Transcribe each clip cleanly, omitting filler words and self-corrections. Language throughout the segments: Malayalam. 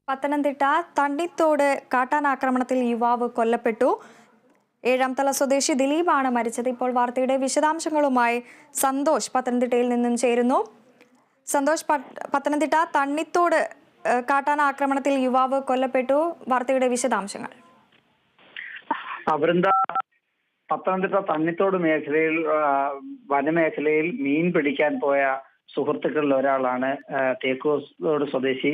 പത്തനംതിട്ട തണ്ണിത്തോട് കാട്ടാനാക്രമണത്തിൽ യുവാവ് കൊല്ലപ്പെട്ടു. ഏഴാംതല സ്വദേശി ദിലീപാണ് മരിച്ചത്. ഇപ്പോൾ വാർത്തയുടെ വിശദാംശങ്ങളുമായി സന്തോഷ് പത്തനംതിട്ടയിൽ നിന്നും ചേരുന്നു. സന്തോഷ്, പത്തനംതിട്ട തണ്ണിത്തോട് കാട്ടാനാക്രമണത്തിൽ യുവാവ് കൊല്ലപ്പെട്ടു. വാർത്തയുടെ വിശദാംശങ്ങൾ. പത്തനംതിട്ട തണ്ണിത്തോട് മേഖലയിൽ വനമേഖലയിൽ മീൻ പിടിക്കാൻ പോയ സുഹൃത്തുക്കളിൽ ഒരാളാണ് തേക്കോട് സ്വദേശി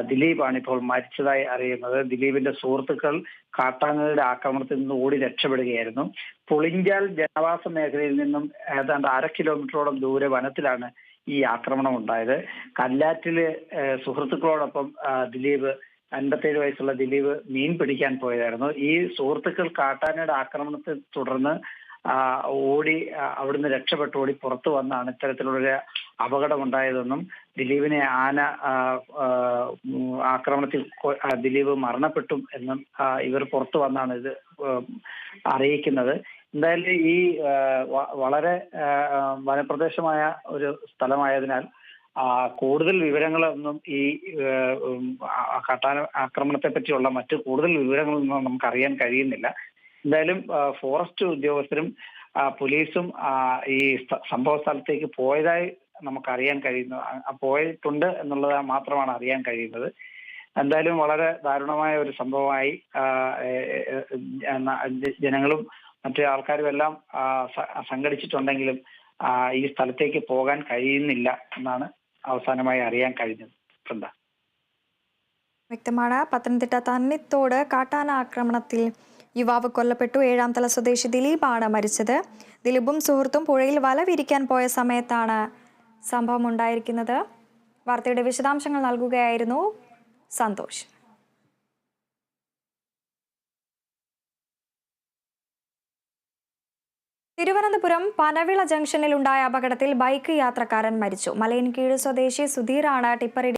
ദിലീപാണ് ഇപ്പോൾ മരിച്ചതായി അറിയുന്നത്. ദിലീപിന്റെ സുഹൃത്തുക്കൾ കാട്ടാനകളുടെ ആക്രമണത്തിൽ നിന്ന് ഓടി രക്ഷപ്പെടുകയായിരുന്നു. പുളിഞ്ചാൽ ജനവാസ മേഖലയിൽ നിന്നും ഏതാണ്ട് 1/2 കിലോമീറ്ററോളം ദൂരെ വനത്തിലാണ് ഈ ആക്രമണം ഉണ്ടായത്. കല്ലാറ്റില് സുഹൃത്തുക്കളോടൊപ്പം 57 വയസ്സുള്ള ദിലീപ് മീൻ പിടിക്കാൻ പോയതായിരുന്നു. ഈ സുഹൃത്തുക്കൾ കാട്ടാനയുടെ ആക്രമണത്തെ തുടർന്ന് അവിടുന്ന് രക്ഷപ്പെട്ട് ഓടി പുറത്തു വന്നാണ് ഇത്തരത്തിലുള്ളൊരു അപകടമുണ്ടായതെന്നും ദിലീപിനെ ആന ആക്രമണത്തിൽ ദിലീപ് മരണപ്പെട്ടു എന്നും ഇവർ പുറത്തു വന്നാണ് ഇത് അറിയിക്കുന്നത്. എന്തായാലും ഈ വളരെ വനപ്രദേശമായ ഒരു സ്ഥലമായതിനാൽ കൂടുതൽ വിവരങ്ങളൊന്നും ഈ കാട്ടാന ആക്രമണത്തെ പറ്റിയുള്ള മറ്റു കൂടുതൽ വിവരങ്ങളൊന്നും നമുക്ക് അറിയാൻ കഴിയുന്നില്ല. എന്തായാലും ഫോറസ്റ്റ് ഉദ്യോഗസ്ഥരും പോലീസും ഈ സംഭവ സ്ഥലത്തേക്ക് പോയതായി നമുക്കറിയാൻ കഴിയുന്നു. പോയിട്ടുണ്ട് എന്നുള്ളത് മാത്രമാണ് അറിയാൻ കഴിയുന്നത്. എന്തായാലും വളരെ ദാരുണമായ ഒരു സംഭവമായി ജനങ്ങളും മറ്റു ആൾക്കാരും എല്ലാം സംഘടിച്ചിട്ടുണ്ടെങ്കിലും ഈ സ്ഥലത്തേക്ക് പോകാൻ കഴിയുന്നില്ല എന്നാണ് അവസാനമായി അറിയാൻ കഴിഞ്ഞത്. വ്യക്തമാണ്. പത്തനംതിട്ട തണ്ണിത്തോട് കാട്ടാന ആക്രമണത്തിൽ യുവാവ് കൊല്ലപ്പെട്ടു. ഏഴാംതല സ്വദേശി ദിലീപാണ് മരിച്ചത്. ദിലീപും സുഹൃത്തും പുഴയിൽ വല വിരിക്കാൻ പോയ സമയത്താണ് സംഭവം ഉണ്ടായിരിക്കുന്നത്. വാർത്തയുടെ വിശദാംശങ്ങൾ നൽകുകയായിരുന്നു സന്തോഷ്. തിരുവനന്തപുരം പനവിള ജംഗ്ഷനിൽ ഉണ്ടായ അപകടത്തിൽ ബൈക്ക് യാത്രക്കാരൻ മരിച്ചു. മലയൻകീഴ് സ്വദേശി സുധീറാണ് ടിപ്പറിൽ